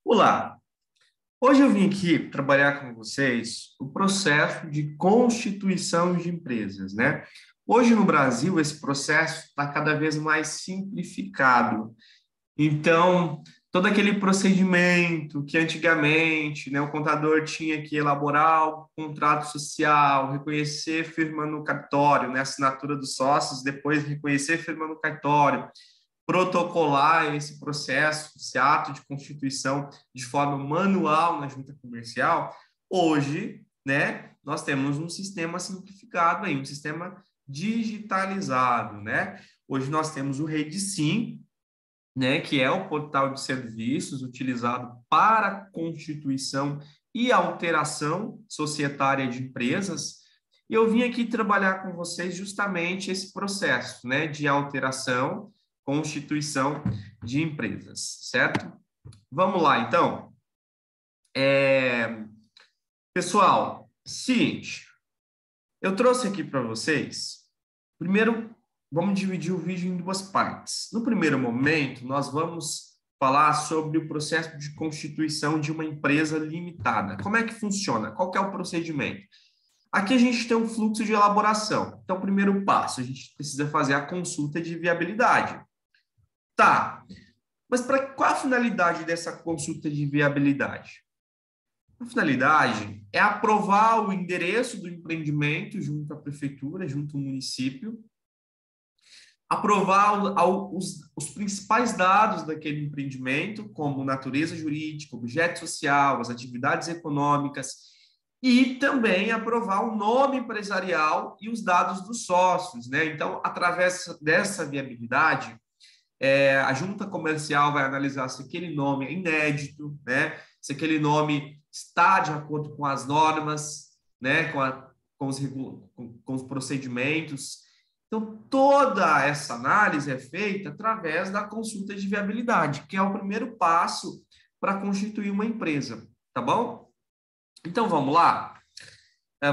Olá, hoje eu vim aqui trabalhar com vocês o processo de constituição de empresas, né? Hoje no Brasil esse processo está cada vez mais simplificado. Então, todo aquele procedimento que antigamente, né, o contador tinha que elaborar o contrato social, reconhecer firma no cartório, né, assinatura dos sócios, depois reconhecer firma no cartório, protocolar esse processo, esse ato de constituição de forma manual na junta comercial, hoje, né, nós temos um sistema simplificado aí, um sistema digitalizado, né? Hoje nós temos o REDSIM, né, que é o portal de serviços utilizado para constituição e alteração societária de empresas. E eu vim aqui trabalhar com vocês justamente esse processo, né, de alteração, constituição de empresas, certo? Vamos lá, então. Pessoal, seguinte, eu trouxe aqui para vocês, primeiro, vamos dividir o vídeo em duas partes. No primeiro momento, nós vamos falar sobre o processo de constituição de uma empresa limitada. Como é que funciona? Qual que é o procedimento? Aqui a gente tem um fluxo de elaboração. Então, primeiro passo, a gente precisa fazer a consulta de viabilidade. Tá, mas para qual a finalidade dessa consulta de viabilidade? A finalidade é aprovar o endereço do empreendimento junto à prefeitura, junto ao município, aprovar os principais dados daquele empreendimento, como natureza jurídica, objeto social, as atividades econômicas, e também aprovar o nome empresarial e os dados dos sócios, né? Então, através dessa viabilidade, a junta comercial vai analisar se aquele nome é inédito, né? Se aquele nome está de acordo com as normas, né? Com os procedimentos. Então, toda essa análise é feita através da consulta de viabilidade, que é o primeiro passo para constituir uma empresa, tá bom? Então, vamos lá?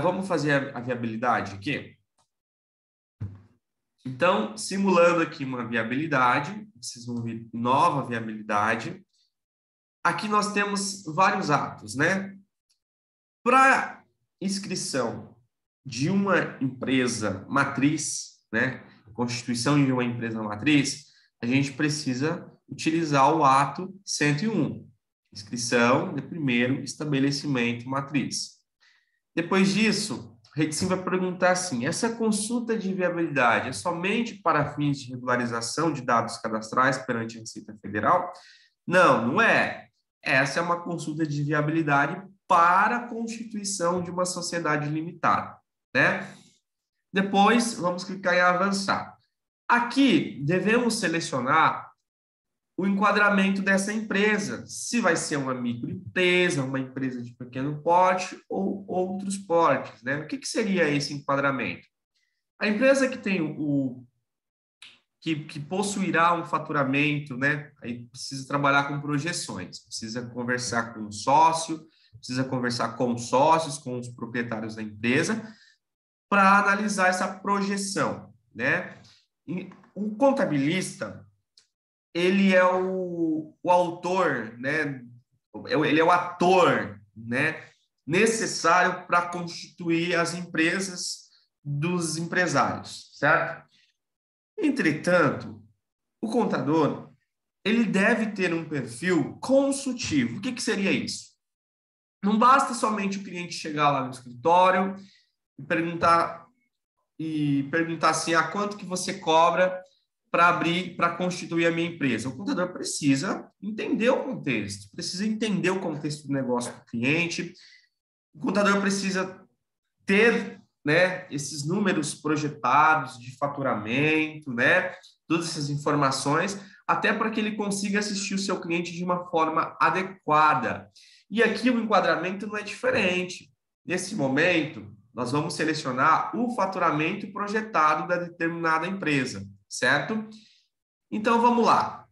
Vamos fazer a viabilidade aqui? Então, simulando aqui uma viabilidade, vocês vão ver nova viabilidade. Aqui nós temos vários atos, né? Para inscrição de uma empresa matriz, né? Constituição de uma empresa matriz, a gente precisa utilizar o ato 101, inscrição de primeiro estabelecimento matriz. Depois disso, a Redsim vai perguntar assim: essa consulta de viabilidade é somente para fins de regularização de dados cadastrais perante a Receita Federal? Não, não é. Essa é uma consulta de viabilidade para a constituição de uma sociedade limitada, né? Depois, vamos clicar em avançar. Aqui, devemos selecionar o enquadramento dessa empresa, se vai ser uma microempresa, uma empresa de pequeno porte ou outros portes, né? O que seria esse enquadramento? A empresa que tem que possuirá um faturamento, né? Aí precisa trabalhar com projeções, precisa conversar com o sócio, precisa conversar com os sócios, com os proprietários da empresa, para analisar essa projeção, né? E o contabilista, ele é o autor, né? Ele é o ator, né? Necessário para constituir as empresas dos empresários, certo? Entretanto, o contador, ele deve ter um perfil consultivo. O que seria isso? Não basta somente o cliente chegar lá no escritório e perguntar assim, quanto que você cobra para abrir, para constituir a minha empresa. O contador precisa entender o contexto, precisa entender o contexto do negócio do cliente. O contador precisa ter, né, esses números projetados de faturamento, né, todas essas informações, até para que ele consiga assistir o seu cliente de uma forma adequada. E aqui o enquadramento não é diferente. Nesse momento, nós vamos selecionar o faturamento projetado da determinada empresa, certo? Então, vamos lá.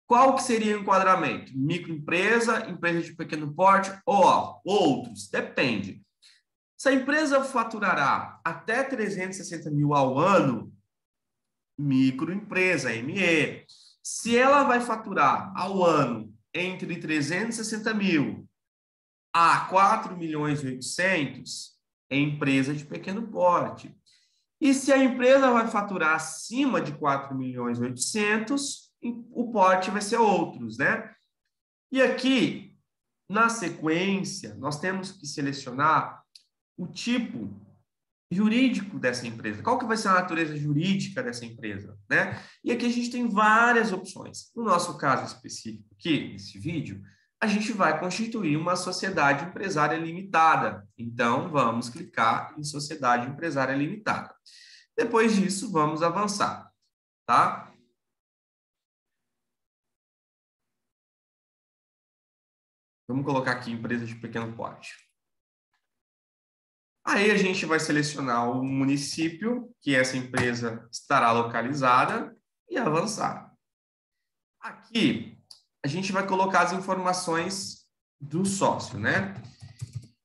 Qual que seria o enquadramento? Microempresa, empresa de pequeno porte ou outros? Depende. Se a empresa faturará até 360 mil ao ano, microempresa, ME. Se ela vai faturar ao ano entre 360 mil a 4 milhões e 800, é empresa de pequeno porte. E se a empresa vai faturar acima de 4 milhões e 800, o porte vai ser outros, né? E aqui, na sequência, nós temos que selecionar o tipo jurídico dessa empresa. Qual que vai ser a natureza jurídica dessa empresa, né? E aqui a gente tem várias opções. No nosso caso específico aqui, nesse vídeo, a gente vai constituir uma sociedade empresária limitada. Então, vamos clicar em sociedade empresária limitada. Depois disso, vamos avançar, tá? Vamos colocar aqui empresa de pequeno porte. Aí a gente vai selecionar o município que essa empresa estará localizada e avançar. Aqui, a gente vai colocar as informações do sócio, né?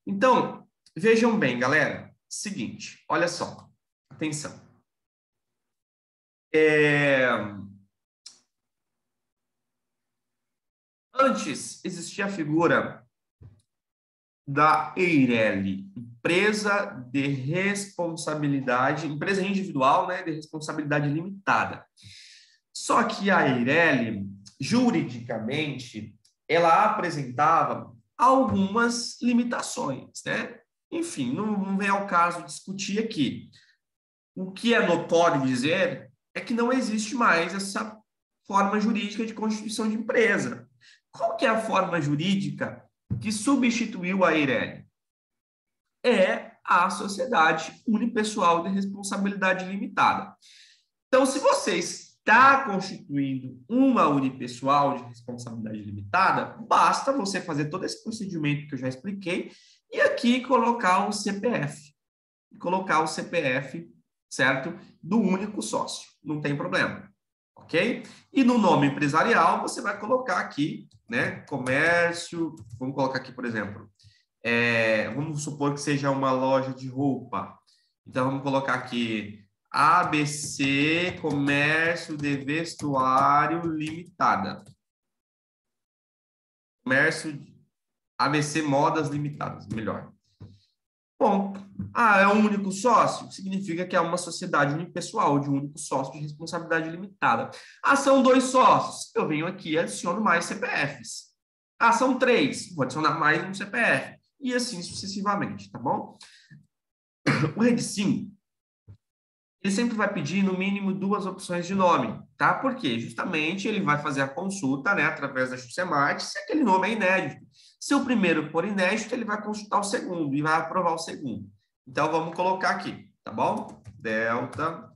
Então, vejam bem, galera. Seguinte, olha só. Atenção. Antes, existia a figura da EIRELI, empresa de responsabilidade, empresa individual, né, de responsabilidade limitada. Só que a EIRELI, juridicamente, ela apresentava algumas limitações, né? Enfim, não vem ao caso discutir aqui. O que é notório dizer é que não existe mais essa forma jurídica de constituição de empresa. Qual que é a forma jurídica que substituiu a EIRELI? É a Sociedade Unipessoal de Responsabilidade Limitada. Então, se você está constituindo uma unipessoal de responsabilidade limitada, basta você fazer todo esse procedimento que eu já expliquei e aqui colocar o CPF. Colocar o CPF, certo? Do único sócio. Não tem problema. Ok? E no nome empresarial, você vai colocar aqui, né? Comércio, vamos colocar aqui, por exemplo, vamos supor que seja uma loja de roupa. Então, vamos colocar aqui ABC Comércio de Vestuário Limitada. Comércio ABC Modas Limitadas, melhor. Bom, é um único sócio? Significa que é uma sociedade unipessoal de um único sócio de responsabilidade limitada. São 2 sócios. Eu venho aqui e adiciono mais CPFs. São 3. Vou adicionar mais um CPF. E assim sucessivamente, tá bom? O Redsim, ele sempre vai pedir no mínimo 2 opções de nome, tá? Por quê? Justamente ele vai fazer a consulta, né, através da Xuxemate, se aquele nome é inédito. Se o primeiro for inédito, ele vai consultar o segundo e vai aprovar o segundo. Então, vamos colocar aqui, tá bom? Delta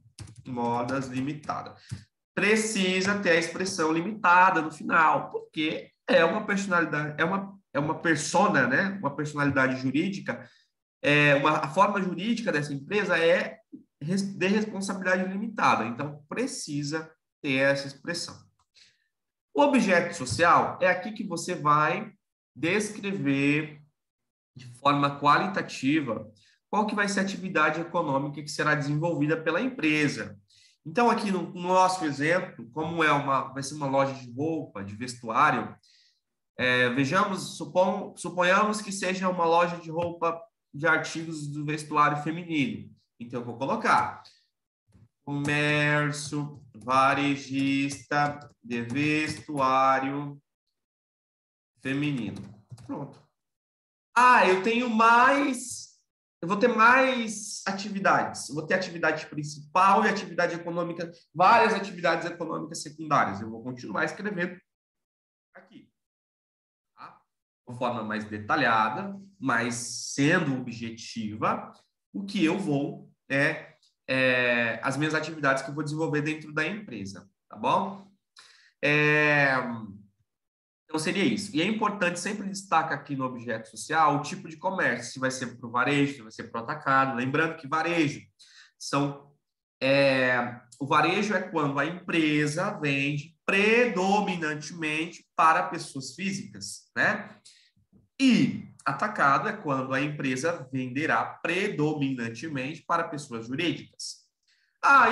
Modas Limitada. Precisa ter a expressão limitada no final, porque é uma personalidade, é uma persona, né? Uma personalidade jurídica. A forma jurídica dessa empresa é de responsabilidade limitada. Então, precisa ter essa expressão. O objeto social é aqui que você vai descrever de forma qualitativa qual que vai ser a atividade econômica que será desenvolvida pela empresa. Então, aqui no nosso exemplo, como vai ser uma loja de roupa, de vestuário, suponhamos que seja uma loja de roupa de artigos do vestuário feminino. Então, eu vou colocar comércio varejista de vestuário feminino. Pronto. Eu vou ter mais atividades. Eu vou ter atividade principal e atividade econômica, várias atividades econômicas secundárias. Eu vou continuar escrevendo aqui. Tá? De forma mais detalhada, mas sendo objetiva, o que eu vou as minhas atividades que eu vou desenvolver dentro da empresa, tá bom? Então, seria isso. E é importante, sempre destaca aqui no objeto social o tipo de comércio, se vai ser para o varejo, se vai ser para o atacado. Lembrando que varejo o varejo é quando a empresa vende predominantemente para pessoas físicas, né? E atacado é quando a empresa venderá predominantemente para pessoas jurídicas.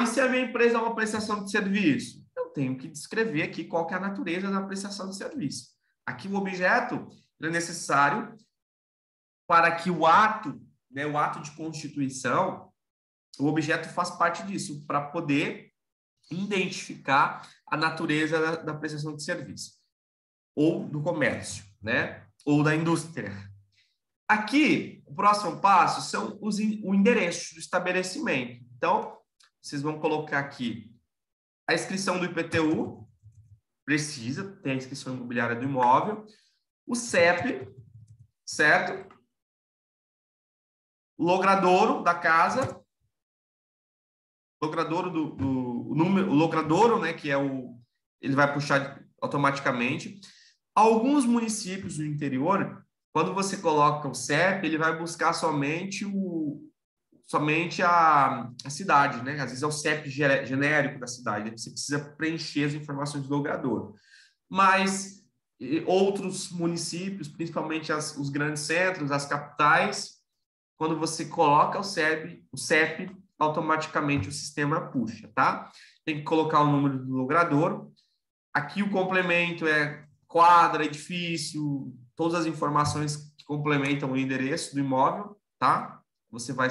E se a minha empresa é uma prestação de serviço? eu tenho que descrever aqui qual que é a natureza da prestação de serviço. Aqui o objeto é necessário para que o ato, né, o ato de constituição, o objeto faz parte disso, para poder identificar a natureza da prestação de serviço, ou do comércio, né, ou da indústria. Aqui, o próximo passo são o endereço do estabelecimento. Então, vocês vão colocar aqui a inscrição do IPTU, precisa ter a inscrição imobiliária do imóvel, o CEP, certo? O logradouro da casa, logradouro o número, o logradouro, né, que é ele vai puxar automaticamente. Alguns municípios do interior, quando você coloca o CEP, ele vai buscar somente a cidade, né? Às vezes é o CEP genérico da cidade, você precisa preencher as informações do logradouro. Mas outros municípios, principalmente os grandes centros, as capitais, quando você coloca o CEP, automaticamente o sistema puxa, tá? Tem que colocar o número do logradouro. Aqui o complemento é quadra, edifício, todas as informações que complementam o endereço do imóvel, tá? Você vai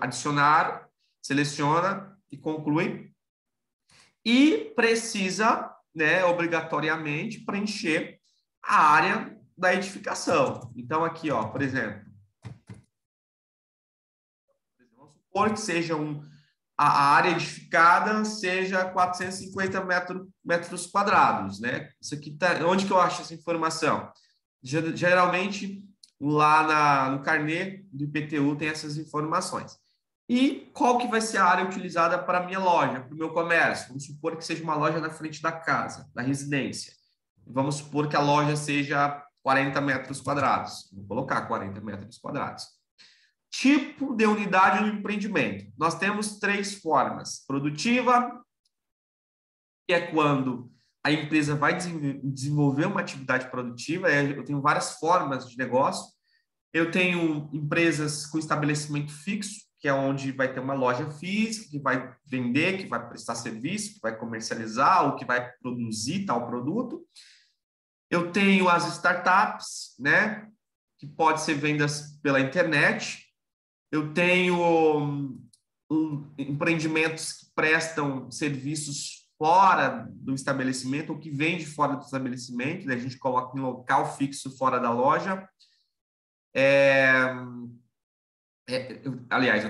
adicionar, seleciona e conclui. E precisa, né, obrigatoriamente, preencher a área da edificação. Então, aqui, ó, por exemplo, vamos supor que seja a área edificada seja 450 metros quadrados, né? Isso aqui tá, onde que eu acho essa informação? Geralmente, lá no carnê do IPTU tem essas informações. E qual que vai ser a área utilizada para a minha loja, para o meu comércio? Vamos supor que seja uma loja na frente da casa, da residência. Vamos supor que a loja seja 40 metros quadrados. Vou colocar 40 metros quadrados. Tipo de unidade do empreendimento. Nós temos 3 formas. Produtiva, que é quando a empresa vai desenvolver uma atividade produtiva. Eu tenho várias formas de negócio. Eu tenho empresas com estabelecimento fixo, que é onde vai ter uma loja física, que vai vender, que vai prestar serviço, que vai comercializar ou que vai produzir tal produto. Eu tenho as startups, né, que pode ser vendas pela internet. Eu tenho empreendimentos que prestam serviços fora do estabelecimento ou que vende fora do estabelecimento, daí a gente coloca em local fixo fora da loja. Aliás,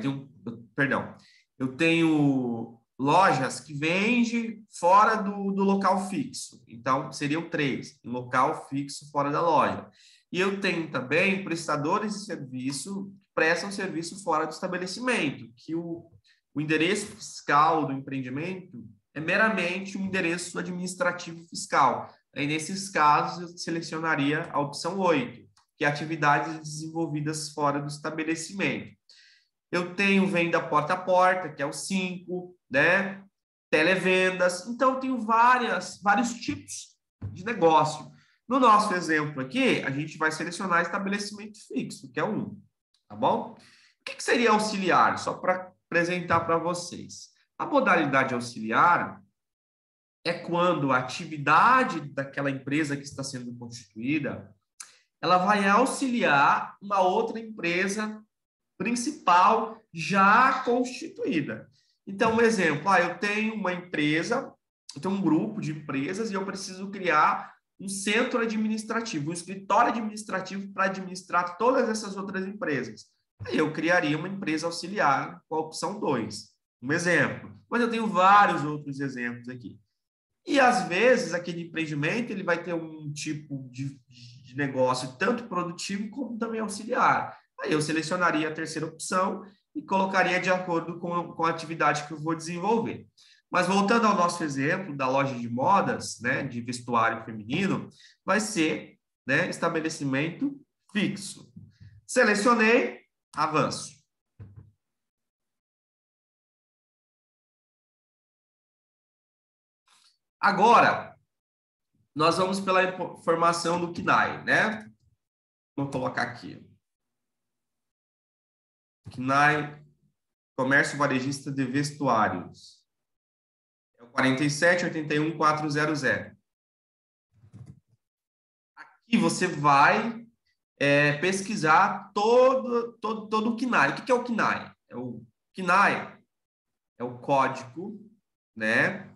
eu tenho lojas que vendem fora do local fixo. Então, seriam 3, local fixo fora da loja. E eu tenho também prestadores de serviço que prestam serviço fora do estabelecimento, que o endereço fiscal do empreendimento é meramente um endereço administrativo fiscal. Aí, nesses casos, eu selecionaria a opção 8, que é atividades desenvolvidas fora do estabelecimento. Eu tenho venda porta a porta, que é o 5, né? Televendas. Então, eu tenho vários tipos de negócio. No nosso exemplo aqui, a gente vai selecionar estabelecimento fixo, que é o 1, tá bom? O que seria auxiliar? Só para apresentar para vocês. A modalidade auxiliar é quando a atividade daquela empresa que está sendo constituída, ela vai auxiliar uma outra empresa principal já constituída. Então, um exemplo, eu tenho uma empresa, eu tenho um grupo de empresas e eu preciso criar um centro administrativo, um escritório administrativo para administrar todas essas outras empresas. Aí eu criaria uma empresa auxiliar com a opção 2. Um exemplo. Mas eu tenho vários outros exemplos aqui. E, às vezes, aquele empreendimento ele vai ter um tipo de negócio tanto produtivo como também auxiliar. Aí eu selecionaria a terceira opção e colocaria de acordo com a atividade que eu vou desenvolver. Mas voltando ao nosso exemplo da loja de modas, né, de vestuário feminino, vai ser, né, estabelecimento fixo. Selecionei, avanço. Agora, nós vamos pela informação do CNAE, né? Vou colocar aqui. CNAE, Comércio Varejista de Vestuários. É 4781400. Aqui você vai pesquisar todo o KNAI. O que é o KNAI? O KNAI é o código, né,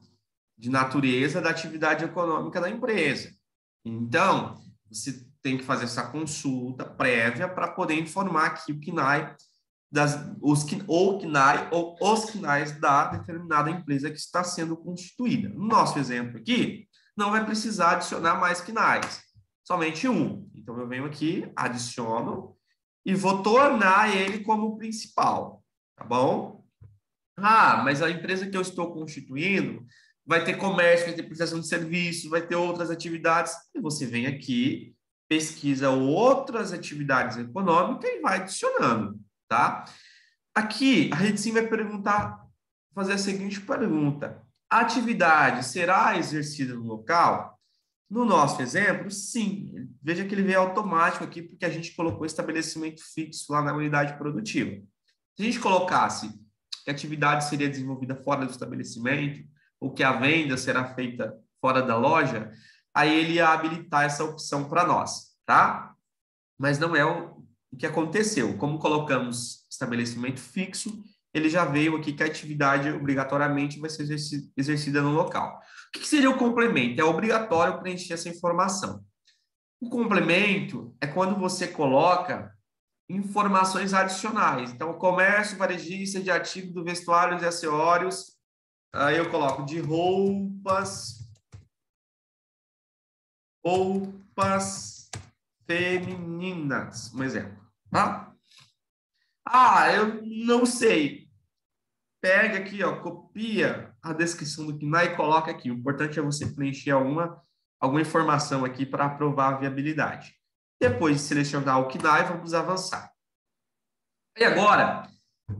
de natureza da atividade econômica da empresa. Então, você tem que fazer essa consulta prévia para poder informar aqui o KNAI os KNAIs da determinada empresa que está sendo constituída. No nosso exemplo aqui, não vai precisar adicionar mais KNAIs, somente um. Então, eu venho aqui, adiciono e vou tornar ele como principal, tá bom? Ah, mas a empresa que eu estou constituindo vai ter comércio, vai ter prestação de serviços, vai ter outras atividades. E você vem aqui, pesquisa outras atividades econômicas e vai adicionando, tá? Aqui, a rede sim vai fazer a seguinte pergunta: a atividade será exercida no local? No nosso exemplo, sim. Veja que ele veio automático aqui, porque a gente colocou estabelecimento fixo lá na unidade produtiva. Se a gente colocasse que a atividade seria desenvolvida fora do estabelecimento, ou que a venda será feita fora da loja, aí ele ia habilitar essa opção para nós, tá? Mas não é o que aconteceu. Como colocamos estabelecimento fixo, ele já veio aqui que a atividade obrigatoriamente vai ser exercida no local. O que seria o complemento? É obrigatório preencher essa informação. O complemento é quando você coloca informações adicionais. Então, comércio, varejista de artigos do vestuário e acessórios. Aí eu coloco de roupas femininas, um exemplo, tá? Ah, eu não sei. Pega aqui, ó, copia a descrição do KNAI e coloca aqui. O importante é você preencher alguma informação aqui para aprovar a viabilidade. Depois de selecionar o KNAI, vamos avançar. E agora,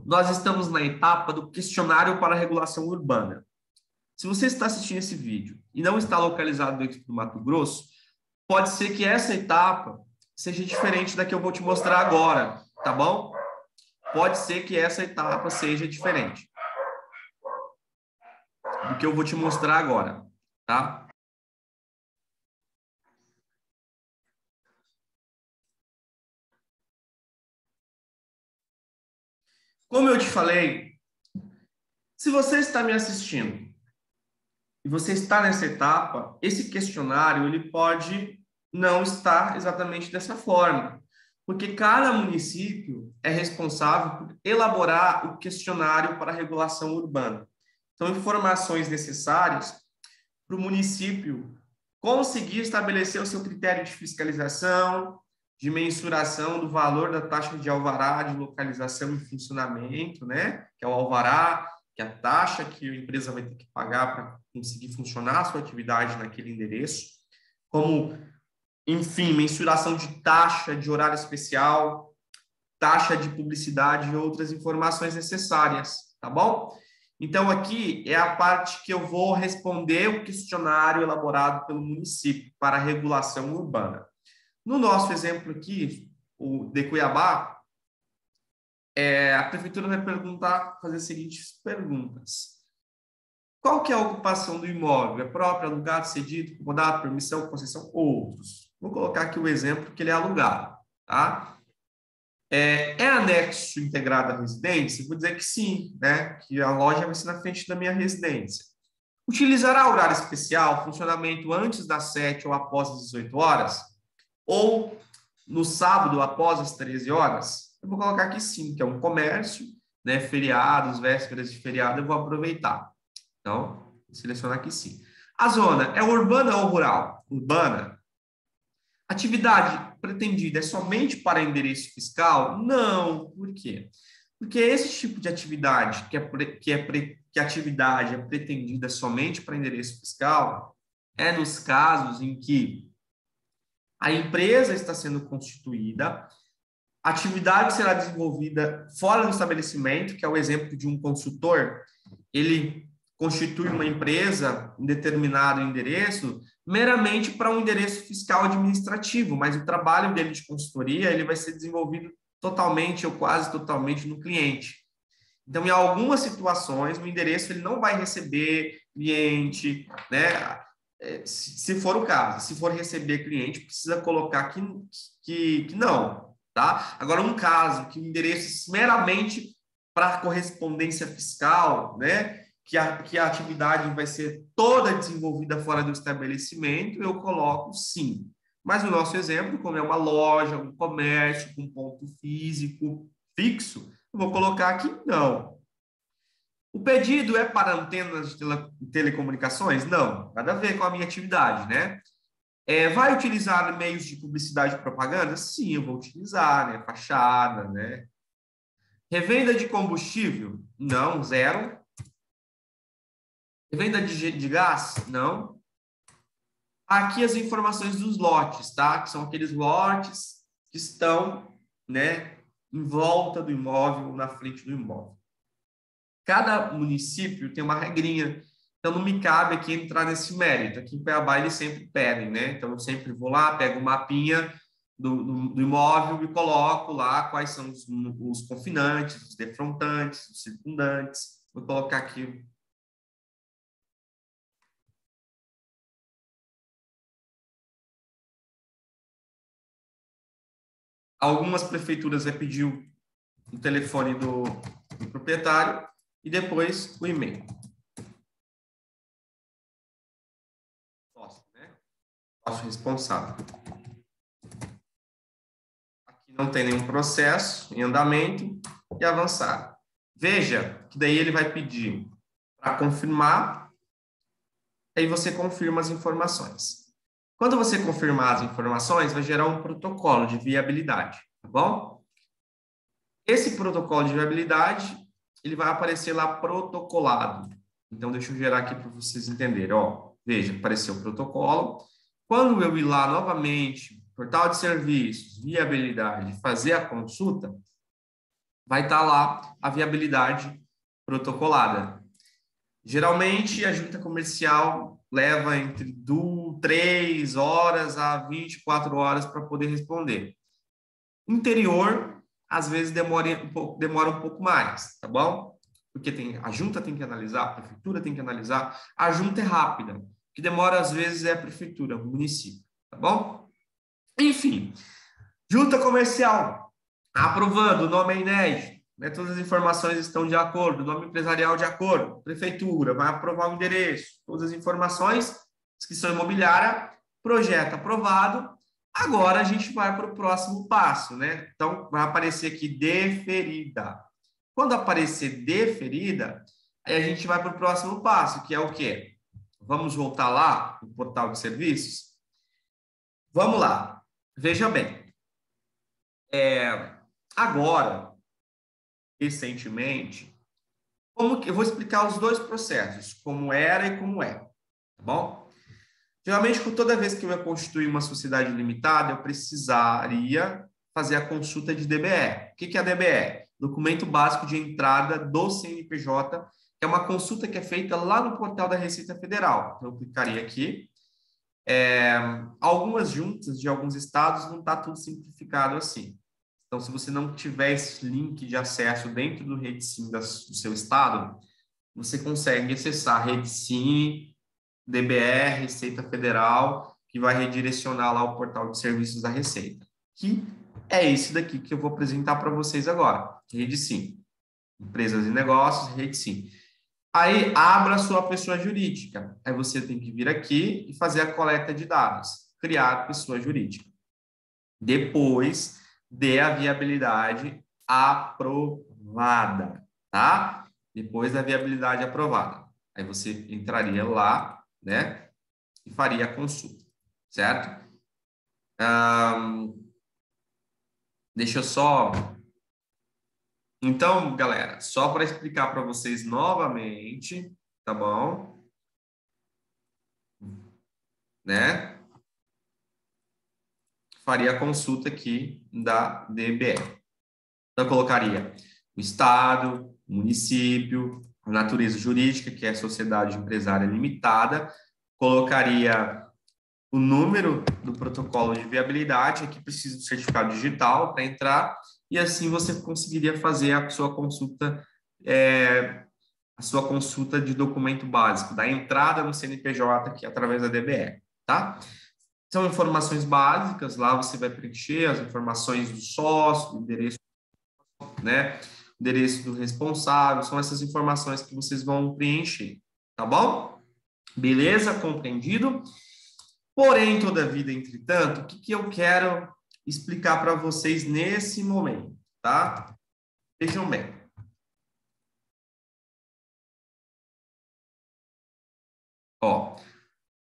nós estamos na etapa do questionário para a regulação urbana. Se você está assistindo esse vídeo e não está localizado dentro do Mato Grosso, pode ser que essa etapa seja diferente da que eu vou te mostrar agora, tá bom? Pode ser que essa etapa seja diferente do que eu vou te mostrar agora, tá? Como eu te falei, se você está me assistindo e você está nessa etapa, esse questionário ele pode não estar exatamente dessa forma, porque cada município é responsável por elaborar o questionário para a regulação urbana. Então, informações necessárias para o município conseguir estabelecer o seu critério de fiscalização, de mensuração do valor da taxa de alvará de localização e funcionamento, né? Que é o alvará, que é a taxa que a empresa vai ter que pagar para conseguir funcionar a sua atividade naquele endereço, como, enfim, mensuração de taxa de horário especial, taxa de publicidade e outras informações necessárias, tá bom? Então, aqui é a parte que eu vou responder o questionário elaborado pelo município para a regulação urbana. No nosso exemplo aqui, o de Cuiabá, a prefeitura vai fazer as seguintes perguntas. Qual que é a ocupação do imóvel? É próprio, alugado, cedido, acomodado, permissão, concessão, outros? Vou colocar aqui o exemplo que ele é alugado, tá? É anexo integrado à residência? Vou dizer que sim, né? Que a loja vai ser na frente da minha residência. Utilizará horário especial, funcionamento antes das 7 ou após as 18 horas? Ou no sábado após as 13 horas? Eu vou colocar aqui sim, que é um comércio, né? Feriados, vésperas de feriado, eu vou aproveitar. Então, vou selecionar aqui sim. A zona é urbana ou rural? Urbana. Atividade pretendida é somente para endereço fiscal? Não. Por quê? Porque esse tipo de atividade, que a atividade é pretendida somente para endereço fiscal, é nos casos em que a empresa está sendo constituída, a atividade será desenvolvida fora do estabelecimento, que é o exemplo de um consultor, ele constitui uma empresa em determinado endereço, meramente para um endereço fiscal administrativo, mas o trabalho dele de consultoria ele vai ser desenvolvido totalmente ou quase totalmente no cliente. Então, em algumas situações, o endereço ele não vai receber cliente, né? Se for o caso, se for receber cliente, precisa colocar que não, tá? Agora, um caso que o endereço meramente para correspondência fiscal, né? Que a atividade vai ser toda desenvolvida fora do estabelecimento, eu coloco sim. Mas no nosso exemplo, como é uma loja, um comércio com ponto físico fixo, eu vou colocar aqui não. O pedido é para antenas de telecomunicações? Não, nada a ver com a minha atividade, né? Vai utilizar meios de publicidade e propaganda? Sim, eu vou utilizar, né? Fachada, né? Revenda de combustível? Não, zero. Revenda de gás? Não. Aqui as informações dos lotes, tá? Que são aqueles lotes que estão, né, em volta do imóvel, na frente do imóvel. Cada município tem uma regrinha, então não me cabe aqui entrar nesse mérito. Aqui em Cuiabá eles sempre pedem, né? Então eu sempre vou lá, pego o mapinha do imóvel e coloco lá quais são os confinantes, os defrontantes, os circundantes. Vou colocar aqui. Algumas prefeituras vai pedir o telefone do proprietário e depois o e-mail. Sócio, né? Sócio responsável. Aqui não tem nenhum processo em andamento e avançar. Veja que daí ele vai pedir para confirmar, aí você confirma as informações. Quando você confirmar as informações, vai gerar um protocolo de viabilidade, tá bom? Esse protocolo de viabilidade, ele vai aparecer lá protocolado. Então, deixa eu gerar aqui para vocês entenderem. Ó, veja, apareceu o protocolo. Quando eu ir lá novamente, portal de serviços, viabilidade, fazer a consulta, vai estar lá a viabilidade protocolada. Geralmente, a junta comercial leva entre 3 horas a 24 horas para poder responder. Interior, às vezes, demora um pouco mais, tá bom? Porque a junta tem que analisar, a prefeitura tem que analisar. A junta é rápida. O que demora, às vezes, é a prefeitura, o município, tá bom? Enfim, junta comercial, aprovando, o nome é inédito, né? Todas as informações estão de acordo, o nome empresarial de acordo, prefeitura, vai aprovar o endereço, todas as informações, inscrição imobiliária, projeto aprovado. Agora a gente vai para o próximo passo, né? Então, vai aparecer aqui deferida. Quando aparecer deferida, aí a gente vai para o próximo passo, que é o quê? Vamos voltar lá no portal de serviços? Vamos lá. Veja bem. Agora, recentemente, eu vou explicar os dois processos, como era e como é, tá bom? Geralmente, toda vez que eu ia constituir uma sociedade limitada, eu precisaria fazer a consulta de DBE. O que é a DBE? Documento Básico de Entrada do CNPJ, que é uma consulta que é feita lá no portal da Receita Federal. Então, eu clicaria aqui. Algumas juntas de alguns estados não está tudo simplificado assim. Então, se você não tiver esse link de acesso dentro do RedeSim do seu estado, você consegue acessar RedeSim, DBR, Receita Federal, que vai redirecionar lá o portal de serviços da Receita, que é esse daqui que eu vou apresentar para vocês agora, RedeSim. Empresas e negócios, RedeSim. Aí, abra a sua pessoa jurídica. Aí você tem que vir aqui e fazer a coleta de dados, criar pessoa jurídica. Depois, dê a viabilidade aprovada, tá? Depois da viabilidade aprovada. Aí você entraria lá, né? E faria a consulta, certo? Deixa eu só... Então, galera, só para explicar para vocês novamente, tá bom? Né? Faria a consulta aqui da DBE. Então, eu colocaria o Estado, o município, a natureza jurídica, que é a sociedade empresária limitada, colocaria o número do protocolo de viabilidade, aqui precisa do certificado digital para entrar, e assim você conseguiria fazer a sua consulta a sua consulta de documento básico, da entrada no CNPJ aqui através da DBE, tá? São informações básicas, lá você vai preencher as informações do sócio, do endereço, né? Endereço do responsável, são essas informações que vocês vão preencher, tá bom? Beleza? Compreendido? Porém, todavia, entretanto, o que eu quero explicar para vocês nesse momento, tá? Vejam bem. Ó,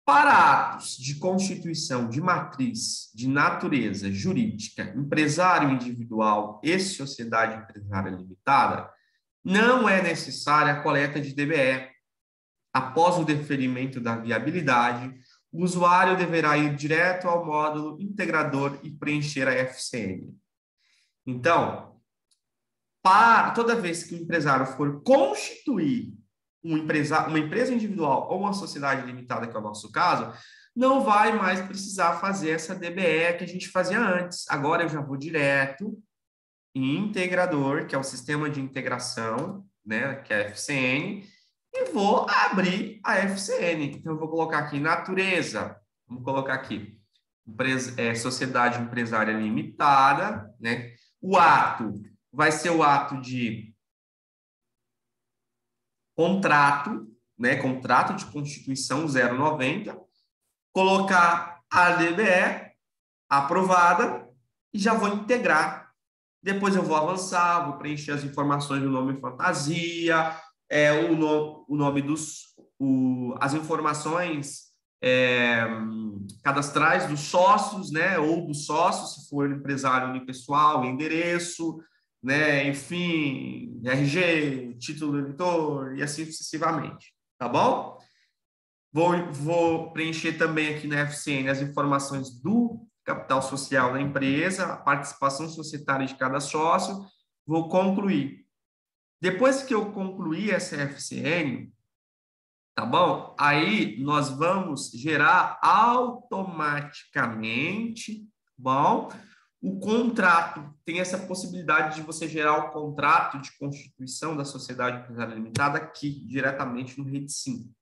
para atos de constituição de matriz de natureza jurídica, empresário individual e sociedade empresária limitada, não é necessária a coleta de DBE. Após o deferimento da viabilidade, o usuário deverá ir direto ao módulo integrador e preencher a FCN. Então, toda vez que o empresário for constituir uma empresa individual ou uma sociedade limitada, que é o nosso caso, não vai mais precisar fazer essa DBE que a gente fazia antes. Agora eu já vou direto em integrador, que é o sistema de integração, né, que é a FCN, e vou abrir a FCN. Então, eu vou colocar aqui natureza, vamos colocar aqui, sociedade empresária limitada, né? O ato vai ser o ato de contrato, né? Contrato de constituição 090, colocar a DBE aprovada e já vou integrar. Depois eu vou avançar, vou preencher as informações do nome fantasia, o nome as informações cadastrais dos sócios, né, ou dos sócios, se for empresário unipessoal, endereço, né, enfim, RG, título do eleitor e assim sucessivamente, tá bom? Vou preencher também aqui na FCN as informações do capital social da empresa, a participação societária de cada sócio, vou concluir. Depois que eu concluir essa FCN, tá bom? Aí nós vamos gerar automaticamente, bom? O contrato, tem essa possibilidade de você gerar o contrato de constituição da sociedade empresária limitada aqui, diretamente no REIT 5,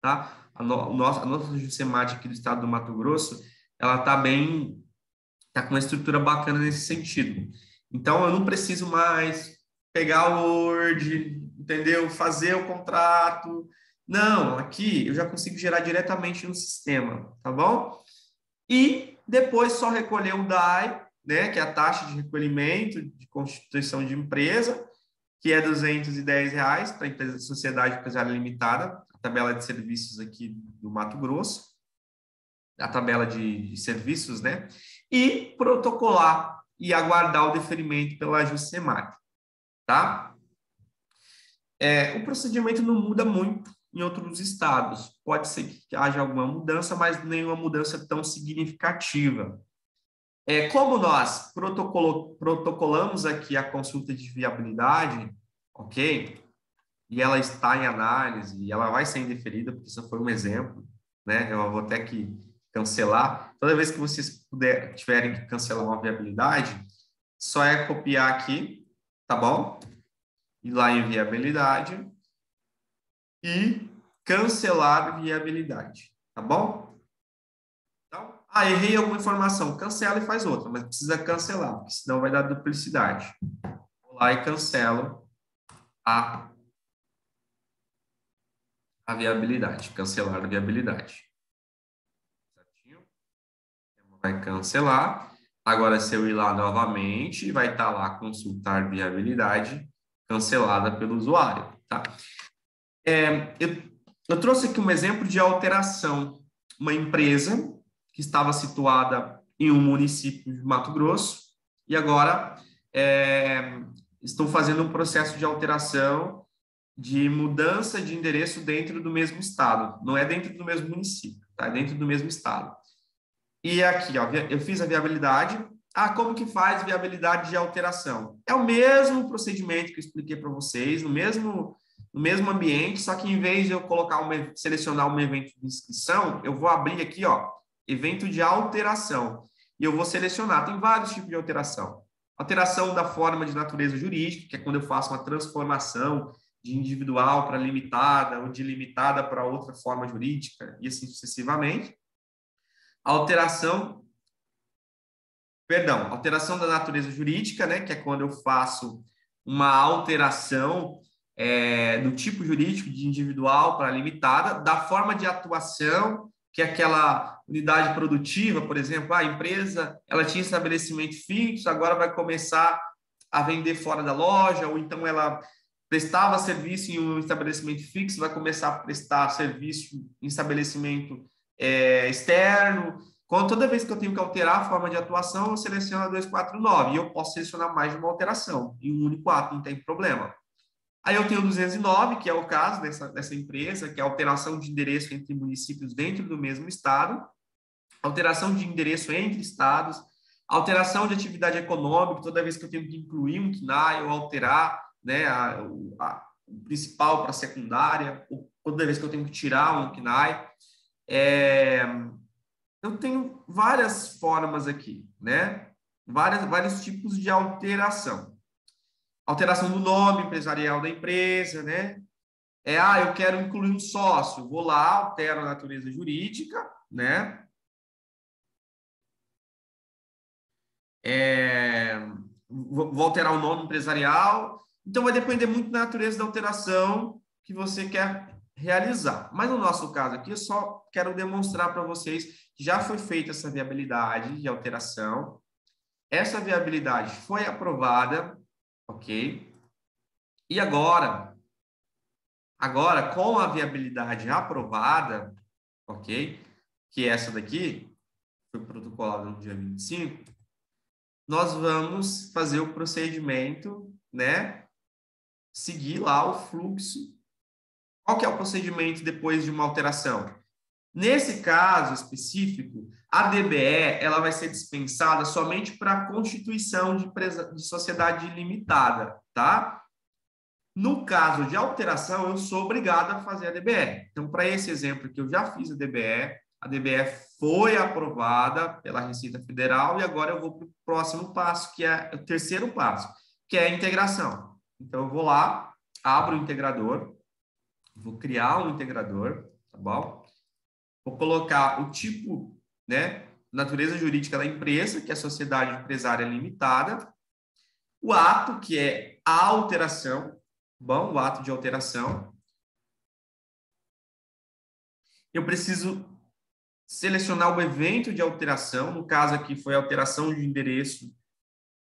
tá? A nossa Juscemat aqui do estado do Mato Grosso, ela tá com uma estrutura bacana nesse sentido. Então, eu não preciso mais pegar o Word, entendeu? Fazer o contrato. Não, aqui eu já consigo gerar diretamente no sistema, tá bom? E depois só recolher o DAI, né, que é a taxa de recolhimento de constituição de empresa, que é R$210 para a empresa sociedade empresária limitada, a tabela de serviços aqui do Mato Grosso, a tabela de serviços, né? E protocolar e aguardar o deferimento pela Juscemat, tá? O procedimento não muda muito em outros estados. Pode ser que haja alguma mudança, mas nenhuma mudança tão significativa. Como nós protocolamos aqui a consulta de viabilidade, ok? E ela está em análise, e ela vai ser indeferida, porque isso foi um exemplo, né? Eu vou ter que cancelar. Toda vez que vocês tiverem que cancelar uma viabilidade, só é copiar aqui, tá bom? Ir lá em viabilidade e cancelar viabilidade, tá bom? Então, errei alguma informação, cancela e faz outra, mas precisa cancelar, porque senão vai dar duplicidade. Vou lá e cancelo a viabilidade, cancelar a viabilidade. Certinho? Vai cancelar. Agora, se eu ir lá novamente, vai estar lá consultar viabilidade cancelada pelo usuário, tá? Eu trouxe aqui um exemplo de alteração. Uma empresa que estava situada em um município de Mato Grosso e agora estou fazendo um processo de alteração de mudança de endereço dentro do mesmo estado. Não é dentro do mesmo município, tá? É dentro do mesmo estado. E aqui, ó, eu fiz a viabilidade. Como que faz viabilidade de alteração? É o mesmo procedimento que eu expliquei para vocês, no mesmo ambiente, só que em vez de eu selecionar um evento de inscrição, eu vou abrir aqui, ó, evento de alteração. E eu vou selecionar, tem vários tipos de alteração. Alteração da forma de natureza jurídica, que é quando eu faço uma transformação de individual para limitada ou de limitada para outra forma jurídica e assim sucessivamente. Alteração alteração da natureza jurídica, né, que é quando eu faço uma alteração do tipo jurídico de individual para limitada, da forma de atuação, que é aquela unidade produtiva, por exemplo, a empresa ela tinha estabelecimento fixo, agora vai começar a vender fora da loja, ou então ela prestava serviço em um estabelecimento fixo, vai começar a prestar serviço em estabelecimento externo. Toda vez que eu tenho que alterar a forma de atuação, eu seleciono a 249 e eu posso selecionar mais de uma alteração em um único ato, não tem problema. Aí eu tenho o 209, que é o caso dessa empresa, que é a alteração de endereço entre municípios dentro do mesmo estado, alteração de endereço entre estados, alteração de atividade econômica, toda vez que eu tenho que incluir um CNAE ou alterar, né, o principal para a secundária, ou toda vez que eu tenho que tirar um CNAE. Eu tenho várias formas aqui, né? Vários tipos de alteração. Alteração do nome empresarial da empresa, né? Eu quero incluir um sócio, vou lá, altero a natureza jurídica, né? Vou alterar o nome empresarial. Então, vai depender muito da natureza da alteração que você quer realizar. Mas no nosso caso aqui, eu só quero demonstrar para vocês que já foi feita essa viabilidade de alteração. Essa viabilidade foi aprovada, ok? E agora com a viabilidade aprovada, ok? Que é essa daqui, foi protocolada no dia 25, nós vamos fazer o procedimento, né? Seguir lá o fluxo. Qual que é o procedimento depois de uma alteração? Nesse caso específico, a DBE ela vai ser dispensada somente para a constituição de sociedade limitada, tá? No caso de alteração, eu sou obrigado a fazer a DBE. Então, para esse exemplo que eu já fiz a DBE foi aprovada pela Receita Federal e agora eu vou para o próximo passo, que é o terceiro passo, que é a integração. Então, eu vou lá, abro o integrador, vou criar um integrador, tá bom? Vou colocar o tipo, né, natureza jurídica da empresa, que é a Sociedade Empresária Limitada, o ato, que é a alteração, bom, o ato de alteração. Eu preciso selecionar o evento de alteração, no caso aqui foi alteração de endereço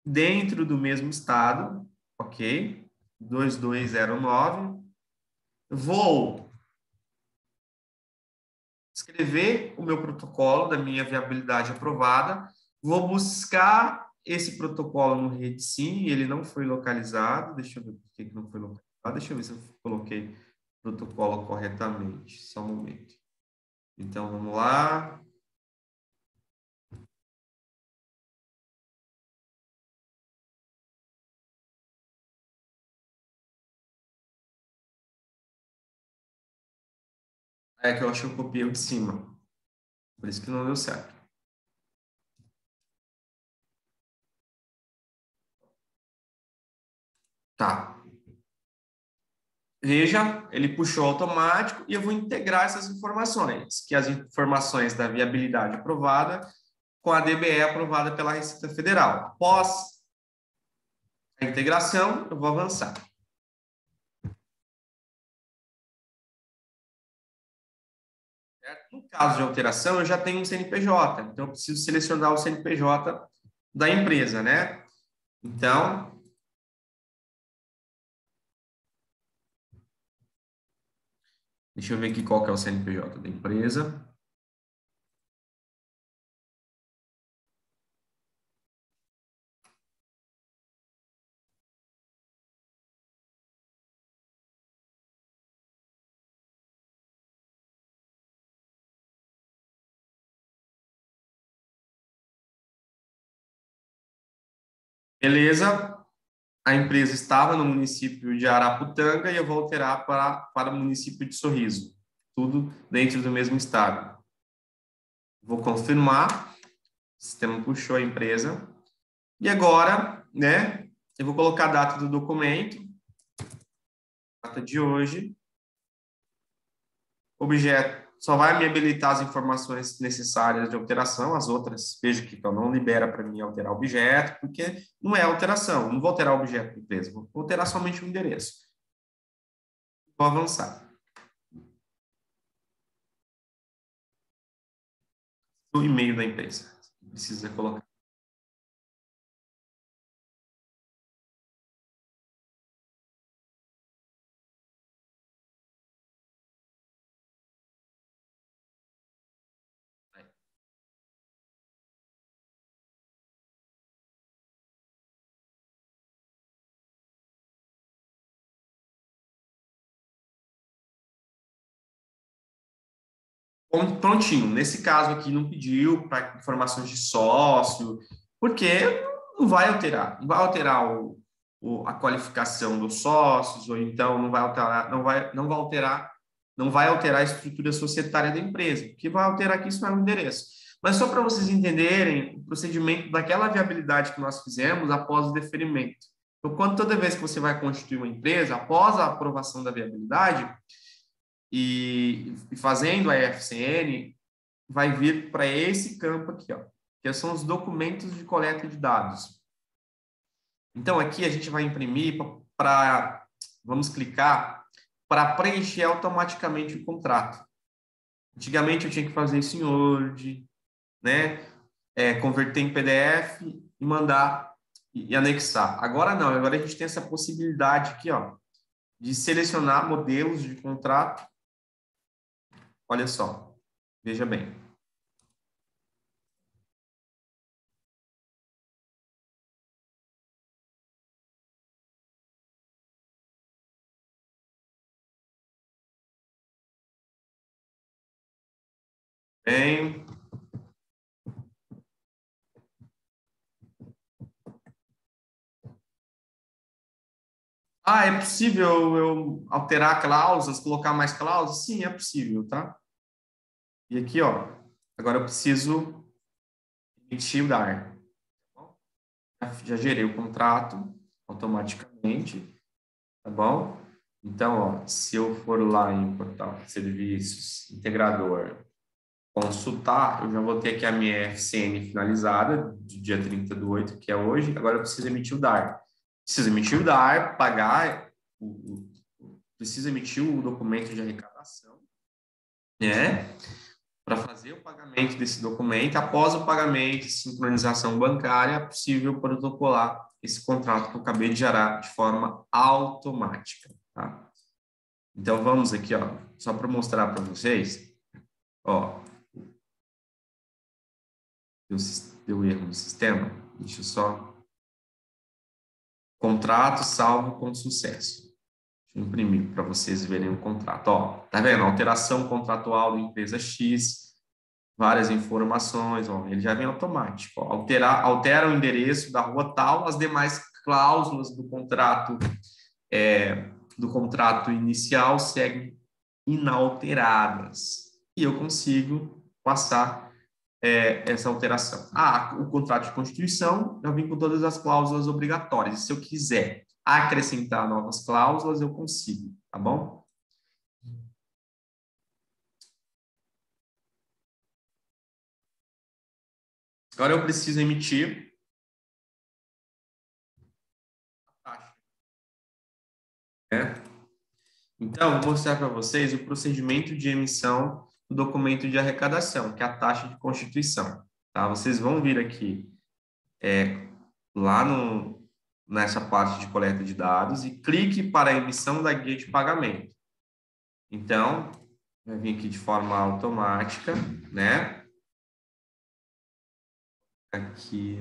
dentro do mesmo estado, ok? 2209. Vou escrever o meu protocolo da minha viabilidade aprovada, vou buscar esse protocolo no REDSIM, ele não foi localizado, deixa eu ver por que não foi localizado, deixa eu ver se eu coloquei o protocolo corretamente, só um momento. Então, vamos lá. É que eu acho que eu copiei o de cima, por isso que não deu certo. Tá. Veja, ele puxou automático e eu vou integrar essas informações, que as informações da viabilidade aprovada com a DBE aprovada pela Receita Federal. Após a integração, eu vou avançar. Certo? No caso de alteração, eu já tenho um CNPJ, então eu preciso selecionar o CNPJ da empresa, né? Então, deixa eu ver aqui qual que é o CNPJ da empresa. Beleza? A empresa estava no município de Araputanga e eu vou alterar para o município de Sorriso. Tudo dentro do mesmo estado. Vou confirmar. O sistema puxou a empresa. E agora, né? Eu vou colocar a data do documento, data de hoje. Objeto só vai me habilitar as informações necessárias de alteração, as outras, veja que então, não libera para mim alterar o objeto, porque não é alteração, não vou alterar o objeto da empresa, vou alterar somente o endereço. Vou avançar. O e-mail da empresa, precisa colocar. Prontinho. Nesse caso aqui, não pediu para informações de sócio, porque não vai alterar. Não vai alterar a qualificação dos sócios, ou então não vai alterar, não vai alterar a estrutura societária da empresa. O que vai alterar aqui isso é o endereço. Mas só para vocês entenderem o procedimento daquela viabilidade que nós fizemos após o deferimento. Então, toda vez que você vai constituir uma empresa, após a aprovação da viabilidade, e fazendo a FCN, vai vir para esse campo aqui, ó, que são os documentos de coleta de dados. Então, aqui a gente vai imprimir vamos clicar para preencher automaticamente o contrato. Antigamente eu tinha que fazer isso em Word, né? Converter em PDF e mandar e anexar. Agora não, agora a gente tem essa possibilidade aqui, ó, de selecionar modelos de contrato. Olha só, veja bem. Bem, é possível eu alterar cláusulas, colocar mais cláusulas? Sim, é possível, tá? E aqui, ó, agora eu preciso emitir o DAR. Já gerei o contrato automaticamente, tá bom? Então, ó, se eu for lá em portal de serviços, integrador, consultar, eu já vou ter aqui a minha FCN finalizada, do dia 30/8, que é hoje. Agora eu preciso emitir o DAR. Preciso emitir o DAR, pagar, preciso emitir o documento de arrecadação, né? Para fazer o pagamento desse documento. Após o pagamento e sincronização bancária, é possível protocolar esse contrato que eu acabei de gerar de forma automática, tá? Então, vamos aqui, ó, só para mostrar para vocês, ó, deu erro no sistema, deixa eu só, contrato salvo com sucesso. Deixa eu imprimir para vocês verem o contrato, ó, tá vendo? Alteração contratual da empresa X, várias informações, ó, ele já vem automático, ó, altera o endereço da rua tal, as demais cláusulas do contrato inicial seguem inalteradas. E eu consigo passar essa alteração. O contrato de constituição, eu vim com todas as cláusulas obrigatórias. Se eu quiser acrescentar novas cláusulas, eu consigo, tá bom? Agora eu preciso emitir a taxa, né? Então, vou mostrar para vocês o procedimento de emissão do documento de arrecadação, que é a taxa de constituição. Tá? Vocês vão vir aqui lá nessa parte de coleta de dados e clique para a emissão da guia de pagamento. Então, vai vir aqui de forma automática, né? Aqui.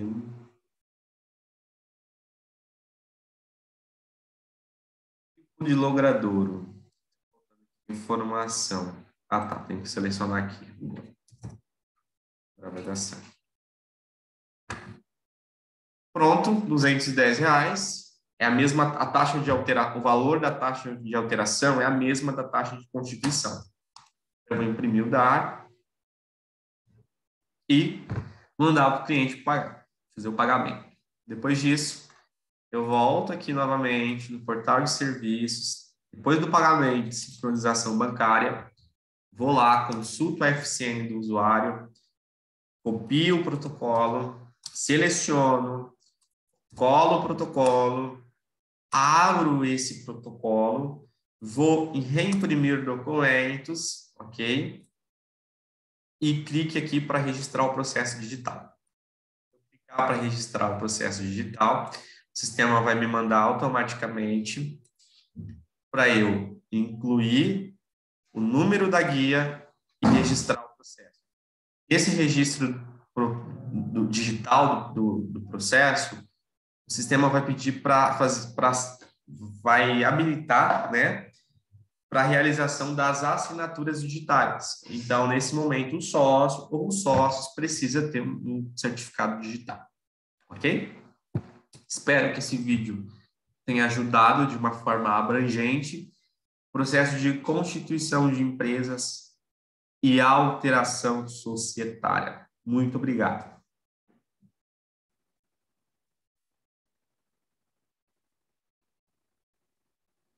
Tipo de logradouro. Informação. Tá. Tem que selecionar aqui. Agora vai dar certo. Pronto, R$ 210. É a mesma a taxa de o valor da taxa de alteração é a mesma da taxa de constituição. Eu vou imprimir o DAR e mandar para o cliente pagar, fazer o pagamento. Depois disso, eu volto aqui novamente no portal de serviços, depois do pagamento de sincronização bancária, vou lá, consulto a FCN do usuário, copio o protocolo, seleciono, colo o protocolo, abro esse protocolo, vou em reimprimir documentos, ok? E clique aqui para registrar o processo digital. Para registrar o processo digital, o sistema vai me mandar automaticamente para eu incluir o número da guia e registrar o processo. Esse registro digital do processo, o sistema vai pedir vai habilitar, né, para a realização das assinaturas digitais. Então, nesse momento, o sócio ou os sócios precisa ter um certificado digital, ok? Espero que esse vídeo tenha ajudado de uma forma abrangente o processo de constituição de empresas e alteração societária. Muito obrigado.